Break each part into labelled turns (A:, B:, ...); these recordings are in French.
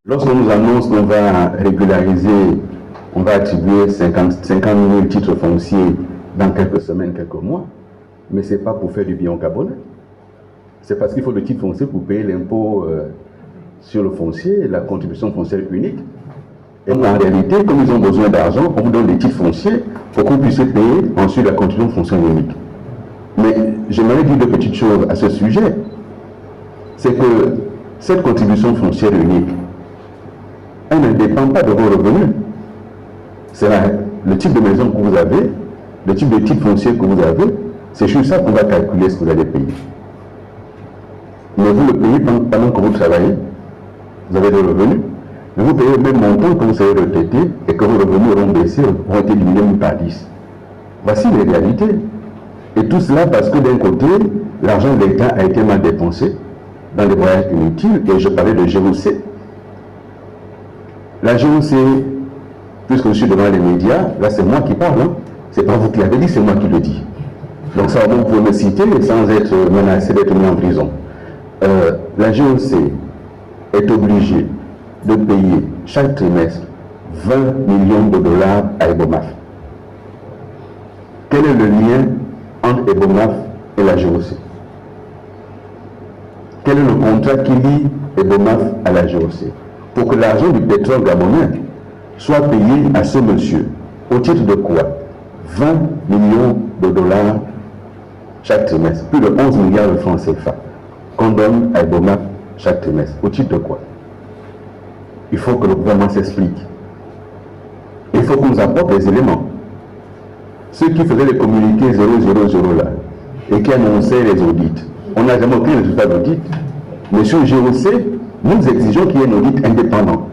A: Lorsqu'on nous annonce qu'on va régulariser, on va attribuer 50 000 titres fonciers dans quelques semaines, quelques mois, mais ce n'est pas pour faire du bien au Gabonais. C'est parce qu'il faut le titre foncier pour payer l'impôt sur le foncier, la contribution foncière unique. Et en réalité, comme ils ont besoin d'argent, on vous donne des titres fonciers pour que vous puissiez payer ensuite la contribution foncière unique. Mais j'aimerais dire deux petites choses à ce sujet. C'est que cette contribution foncière unique, elle ne dépend pas de vos revenus. C'est le type de maison que vous avez, le type de titre foncier que vous avez, c'est sur ça qu'on va calculer ce que vous allez payer. Mais vous le payez pendant que vous travaillez, vous avez des revenus, mais vous payez le même montant que vous serez retraité et que vos revenus auront baissé, auront été diminués par 10. Voici les réalités. Et tout cela parce que d'un côté, l'argent de l'État a été mal dépensé dans des voyages inutiles, et je parlais de GOC. La GOC, puisque je suis devant les médias, là c'est moi qui parle, hein. C'est pas vous qui l'avez dit, c'est moi qui le dis. Donc ça, vous pouvez me citer sans être menacé d'être mis en prison. La GOC est obligée de payer chaque trimestre 20 millions de dollars à Ebomaf. Quel est le lien entre Ebomaf et la GOC? Quel est le contrat qui lie Ebomaf à la GOC? Pour que l'argent du pétrole gabonais soit payé à ce monsieur, au titre de quoi? 20 millions de dollars chaque trimestre, plus de 11 milliards de francs CFA qu'on donne à Ebomaf chaque trimestre. Au titre de quoi? Il faut que le gouvernement s'explique. Il faut qu'on nous apporte des éléments. Ceux qui faisaient les communiqués 000 là, et qui annonçaient les audits, on n'a jamais aucun résultat d'audit. Mais sur GOC, nous exigeons qu'il y ait un audit indépendant.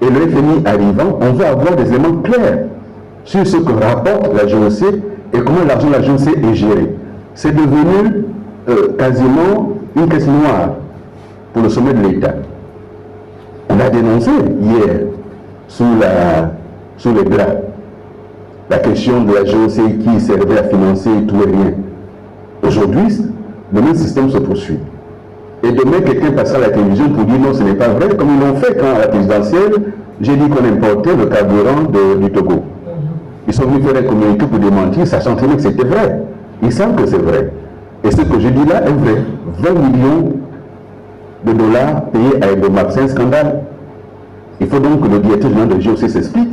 A: Et le FMI arrivant, on veut avoir des éléments clairs sur ce que rapporte la GOC et comment l'argent de la GOC est géré. C'est devenu quasiment une caisse noire pour le sommet de l'État. On a dénoncé hier, sous les draps, la question de la GOC qui servait à financer tout et rien. Aujourd'hui, le même système se poursuit. Et demain, quelqu'un passera à la télévision pour dire non, ce n'est pas vrai, comme ils l'ont fait quand à la présidentielle, j'ai dit qu'on importait le carburant du Togo. Ils sont venus faire un communiqué pour démentir, sachant très bien que c'était vrai. Ils savent que c'est vrai. Et ce que je dis là est vrai. 20 millions de dollars payés à Ebomaf, c'est un scandale. Il faut donc que le directeur général de GOC s'explique,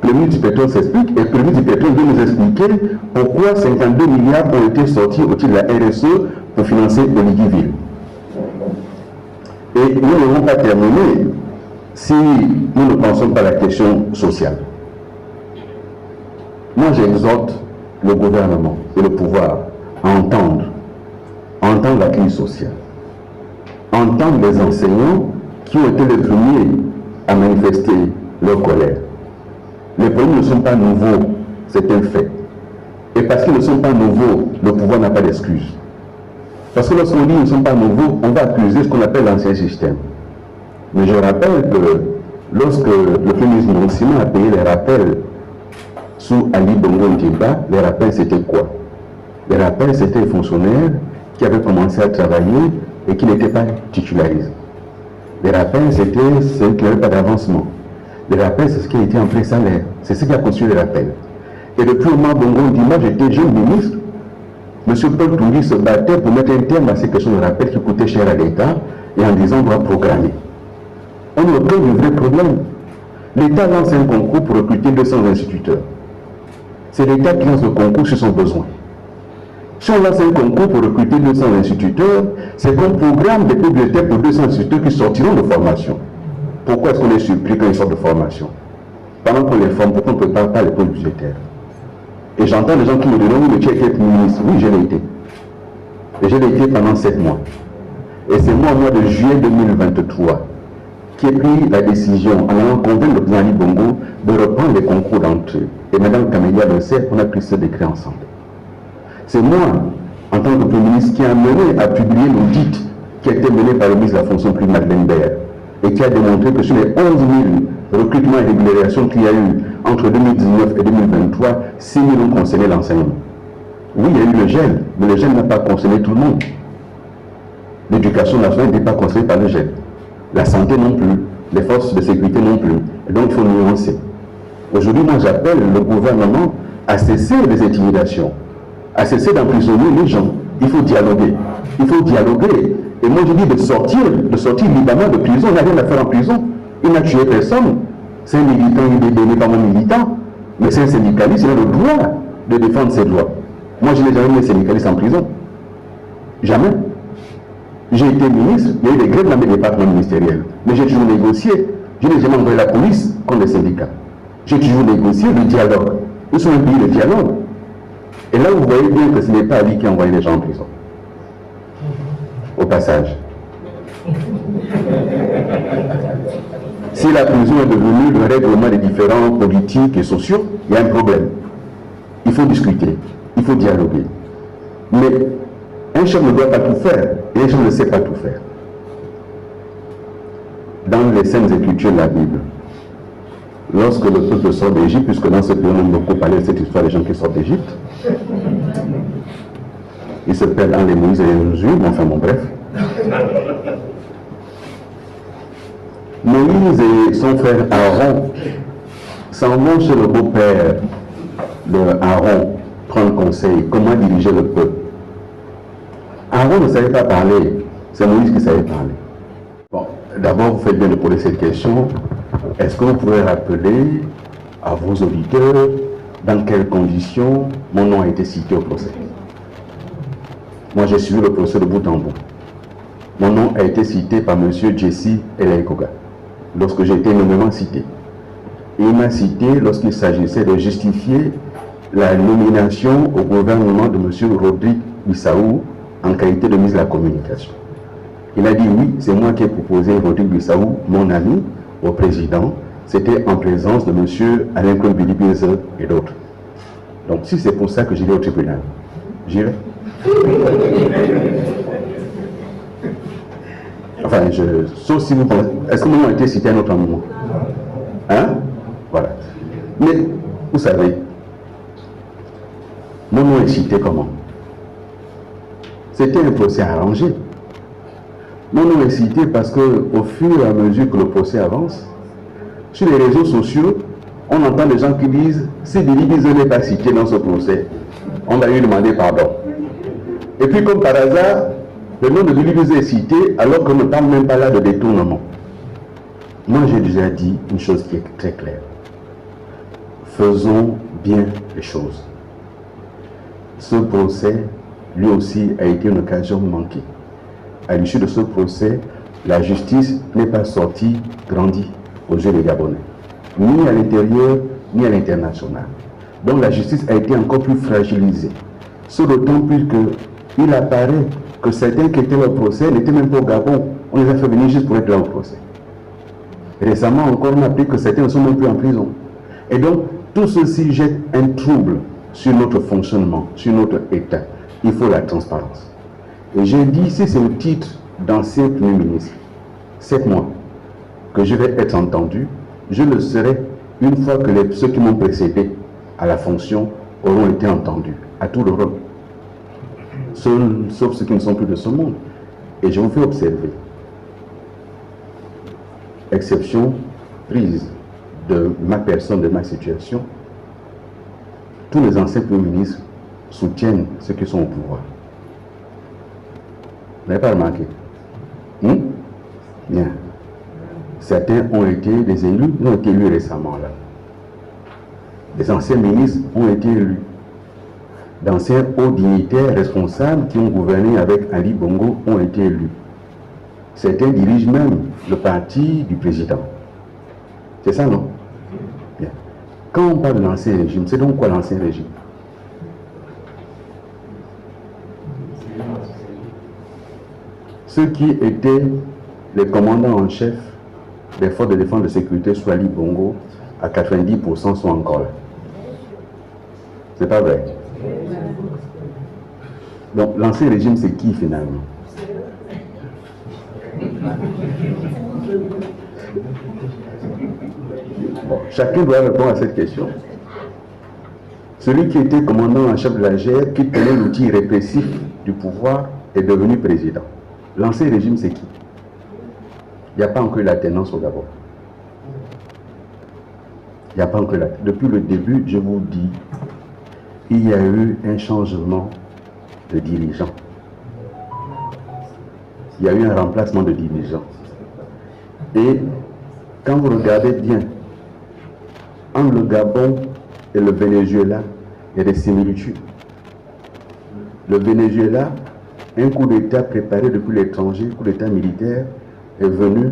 A: que le ministre du pétrole s'explique, et que le ministre du pétrole doit nous expliquer pourquoi 52 milliards ont été sortis au titre de la RSE pour financer Oligiville. Et nous n'aurons pas terminé si nous ne pensons pas à la question sociale. Moi, j'exhorte le gouvernement et le pouvoir à entendre la crise sociale, entendre les enseignants qui ont été les premiers à manifester leur colère. Les problèmes ne sont pas nouveaux, c'est un fait. Et parce qu'ils ne sont pas nouveaux, le pouvoir n'a pas d'excuse. Parce que lorsqu'on dit qu'ils ne sont pas nouveaux, on va accuser ce qu'on appelle l'ancien système. Mais je rappelle que lorsque le Premier ministre Nonsima a payé les rappels sous Ali Bongo Ndimba, les rappels c'était quoi? Les rappels c'était les fonctionnaires qui avaient commencé à travailler et qui n'étaient pas titularisés. Les rappels c'était ceux qui n'avaient pas d'avancement. Les rappels c'est ce qui a été en pré-salaire. C'est ce qui a constitué les rappels. Et depuis le moment Bongo Ndimba, j'étais jeune ministre. M. Paul Touri se battait pour mettre un terme à ces questions de rappel qui coûtaient cher à l'État et en disant on doit programmer. On n'a aucun vrai problème. L'État lance un concours pour recruter 200 instituteurs. C'est l'État qui lance le concours sur son besoin. Si on lance un concours pour recruter 200 instituteurs, c'est qu'on programme des bibliothèques pour 200 instituteurs qui sortiront de formation. Pourquoi est-ce qu'on les surpris quand ils sortent de formation? Pendant qu'on les forme, pourquoi on ne prépare pas les pôles budgétaires? Et j'entends des gens qui me disent oui, mais tu es quel ministre? Oui, je l'ai été. Et je l'ai été pendant 7 mois. Et c'est moi, au mois de juillet 2023, qui ai pris la décision, en allant convaincre le président Ali Bongo, de reprendre les concours d'entre eux. Et Mme Camélia le sait, on a pris ce décret ensemble. C'est moi, en tant que Premier ministre, qui a mené à publier l'audit qui a été mené par le ministre de la fonction publique Madeleine Baird, et qui a démontré que sur les 11 000 recrutements et régularisations qu'il y a eu entre 2019 et 2023, 6 000 ont concerné l'enseignement. Oui, il y a eu le gel, mais le gel n'a pas concerné tout le monde. L'éducation nationale n'est pas concernée par le gel. La santé non plus, les forces de sécurité non plus. Et donc il faut nuancer. Aujourd'hui, moi j'appelle le gouvernement à cesser les intimidations, à cesser d'emprisonner les gens. Il faut dialoguer. Il faut dialoguer. Et moi je dis de sortir librement de prison. Il n'a rien à faire en prison. Il n'a tué personne. C'est un militant, il est donné comme un militant. Mais c'est un syndicaliste, il a le droit de défendre ses droits. Moi je n'ai jamais mis un syndicaliste en prison. Jamais. J'ai été ministre, il y a eu des grèves dans mes départements ministériels. Mais j'ai toujours négocié. Je n'ai jamais envoyé la police contre les syndicats. J'ai toujours négocié le dialogue. Ils sont un pays de dialogue. Et là, vous voyez bien que ce n'est pas lui qui a envoyé les gens en prison. Au passage. Si la prison est devenue le règlement des différents politiques et sociaux, il y a un problème. Il faut discuter, il faut dialoguer. Mais un chef ne doit pas tout faire, et un chef ne sait pas tout faire. Dans les Saintes Écritures de la Bible, lorsque le peuple sort d'Égypte, puisque dans ce pays on a beaucoup parlé de cette histoire des gens qui sortent d'Égypte, ils se perdent dans les Moïse et les Josué, mais enfin bon bref. Moïse et son frère Aaron s'en vont chez le beau-père de Aaron prendre conseil, comment diriger le peuple. Aaron ne savait pas parler, c'est Moïse qui savait parler. Bon, d'abord, vous faites bien de poser cette question. Est-ce que vous pouvez rappeler à vos auditeurs dans quelles conditions mon nom a été cité au procès? Moi, j'ai suivi le procès de bout en bout. Mon nom a été cité par M. Jesse Eleikoga, lorsque j'ai été nommément cité. Et il m'a cité lorsqu'il s'agissait de justifier la nomination au gouvernement de M. Rodrigue Bissaou en qualité de ministre de la Communication. Il a dit oui, c'est moi qui ai proposé Rodrigue Bissaou, mon ami, au président. C'était en présence de M. Alain Billy-Bize et d'autres. Donc si c'est pour ça que j'irai au tribunal, j'irai. Enfin, sauf si vous pensez, est-ce que mon nom a été cité à un autre moment? Hein? Voilà. Mais, vous savez, mon nom est cité comment? C'était un procès arrangé. Mon nom est cité parce que, au fur et à mesure que le procès avance, sur les réseaux sociaux, on entend des gens qui disent si Billy-Bize n'est pas cité dans ce procès, on va lui demander pardon. Et puis, comme par hasard, le nom de Billy-Bize est cité alors qu'on ne parle même pas là de détournement. Moi, j'ai déjà dit une chose qui est très claire. Faisons bien les choses. Ce procès, lui aussi, a été une occasion manquée. À l'issue de ce procès, la justice n'est pas sortie grandie aux yeux des Gabonais, ni à l'intérieur, ni à l'international. Donc la justice a été encore plus fragilisée. Ce d'autant plus qu'il apparaît que certains qui étaient au procès n'étaient même pas au Gabon. On les a fait venir juste pour être là au procès. Récemment encore, on a appris que certains ne sont même plus en prison. Et donc, tout ceci jette un trouble sur notre fonctionnement, sur notre État. Il faut la transparence. Et j'ai dit, si c'est au titre d'ancien Premier ministre, 7 mois, que je vais être entendu, je le serai une fois que ceux qui m'ont précédé à la fonction auront été entendus, à tout le rôle. Sauf ceux qui ne sont plus de ce monde. Et je vous fais observer, exception prise de ma personne, de ma situation, tous les anciens premiers ministres soutiennent ceux qui sont au pouvoir. Vous n'avez pas remarqué? Bien. Certains ont été des élus, ils ont été élus récemment là. Les anciens ministres ont été élus. D'anciens hauts dignitaires responsables qui ont gouverné avec Ali Bongo ont été élus. Certains dirigent même le parti du président. C'est ça, non? Bien. Quand on parle de l'ancien régime, c'est donc quoi l'ancien régime? Ceux qui étaient les commandants en chef des forces de défense et de sécurité sous Ali Bongo, à 90% sont encore là. C'est pas vrai? Donc l'ancien régime, c'est qui finalement? Bon, chacun doit répondre à cette question. Celui qui était commandant en chef de la GR, qui tenait l'outil répressif du pouvoir, est devenu président. L'ancien régime, c'est qui? Il n'y a pas encore la tenance au Gabon. Il n'y a pas encore la... Depuis le début, je vous dis, il y a eu un changement de dirigeant. Il y a eu un remplacement de dirigeant. Et quand vous regardez bien, entre le Gabon et le Venezuela, il y a des similitudes. Le Venezuela, un coup d'État préparé depuis l'étranger, coup d'État militaire, est venu.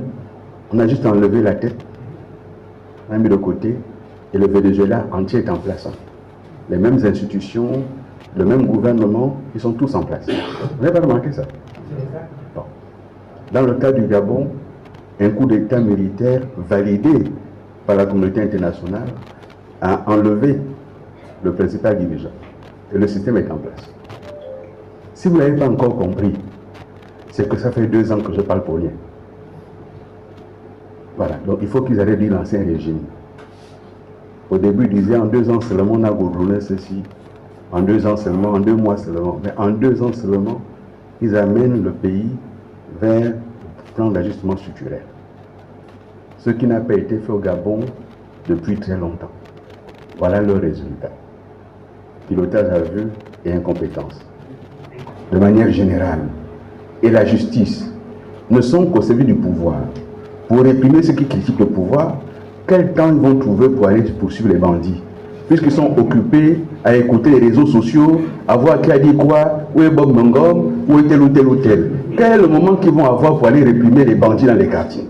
A: On a juste enlevé la tête, on a mis de côté, et le Venezuela entier est en place. Les mêmes institutions, le même gouvernement, ils sont tous en place. Vous n'avez pas remarqué ça? Bon. Dans le cas du Gabon, un coup d'État militaire validé par la communauté internationale a enlevé le principal dirigeant. Et le système est en place. Si vous ne l'avez pas encore compris, c'est que ça fait 2 ans que je parle pour rien. Voilà, donc il faut qu'ils arrêtent de dire l'ancien régime. Au début, ils disaient en 2 ans seulement, on a gouverne ceci. En 2 ans seulement, en 2 mois seulement. Mais en 2 ans seulement, ils amènent le pays vers le plan d'ajustement structurel. Ce qui n'a pas été fait au Gabon depuis très longtemps. Voilà le résultat. Pilotage à vue et incompétence. De manière générale. Et la justice ne sont qu'au service du pouvoir. Pour réprimer ceux qui critiquent le pouvoir, quel temps ils vont trouver pour aller poursuivre les bandits? Puisqu'ils sont occupés à écouter les réseaux sociaux, à voir qui a dit quoi, où est Bob Mongom, où est tel ou tel ou tel. Quel est le moment qu'ils vont avoir pour aller réprimer les bandits dans les quartiers?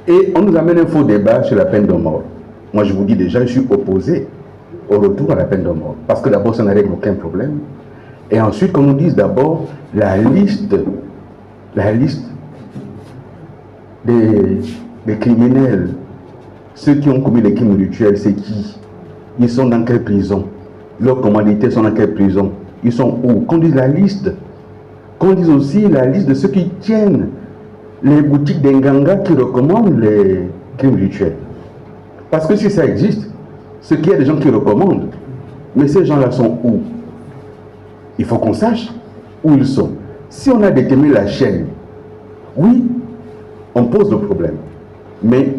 A: Et on nous amène un faux débat sur la peine de mort. Moi, je vous dis déjà, je suis opposé au retour à la peine de mort. Parce que d'abord, ça ne règle aucun problème. Et ensuite, qu'on nous dise d'abord la liste des criminels, ceux qui ont commis les crimes rituels, c'est qui? Ils sont dans quelle prison? Leurs commanditaires sont dans quelle prison? Ils sont où? Qu'on dise la liste. Qu'on dise aussi la liste de ceux qui tiennent les boutiques d'Enganga qui recommandent les crimes rituels. Parce que si ça existe, c'est qu'il y a des gens qui recommandent. Mais ces gens-là sont où? Il faut qu'on sache où ils sont. Si on a déterminé la chaîne, oui, on pose le problème. Mais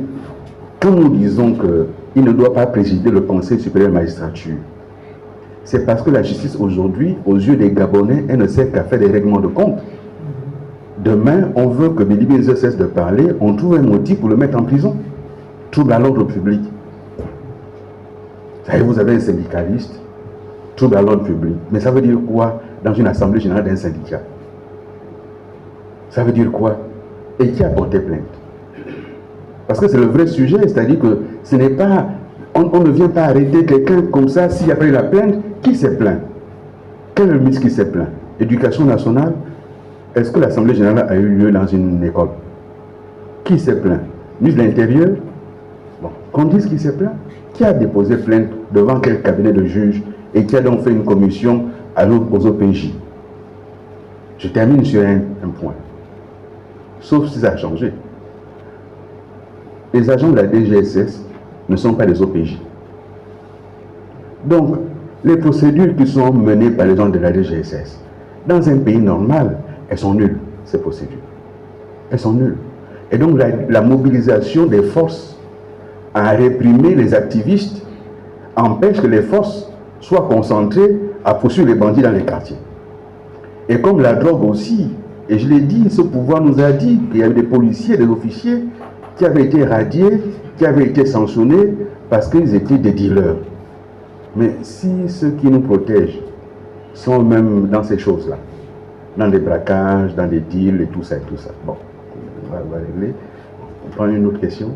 A: quand nous disons qu'il ne doit pas présider le Conseil supérieur de la magistrature, c'est parce que la justice aujourd'hui, aux yeux des Gabonais, elle ne sert qu'à faire des règlements de compte. Demain, on veut que Béli Bézé cesse de parler, on trouve un motif pour le mettre en prison. Trouble à l'ordre public. Vous avez un syndicaliste, trouble à l'ordre public. Mais ça veut dire quoi dans une assemblée générale d'un syndicat? Ça veut dire quoi? Et qui a porté plainte? Parce que c'est le vrai sujet, c'est-à-dire que ce n'est pas... On ne vient pas arrêter quelqu'un comme ça s'il y a pas eu la plainte. Qui s'est plaint? Quel est le ministre qui s'est plaint? Éducation nationale? Est-ce que l'Assemblée générale a eu lieu dans une école? Qui s'est plaint? Ministre de l'Intérieur? Bon, qu'on dise qui s'est plaint. Qui a déposé plainte devant quel cabinet de juge et qui a donc fait une commission aux OPJ? Je termine sur un point. Sauf si ça a changé. Les agents de la DGSS ne sont pas des OPJ. Donc, les procédures qui sont menées par les gens de la DGSS, dans un pays normal, elles sont nulles, ces procédures. Elles sont nulles. Et donc, la mobilisation des forces à réprimer les activistes empêche que les forces soient concentrées à poursuivre les bandits dans les quartiers. Et comme la drogue aussi, et je l'ai dit, ce pouvoir nous a dit qu'il y avait des policiers, des officiers qui avaient été radiés, qui avaient été sanctionnés parce qu'ils étaient des dealers. Mais si ceux qui nous protègent sont même dans ces choses-là, dans des braquages, dans des deals et tout ça, bon, on va régler. On prend une autre question.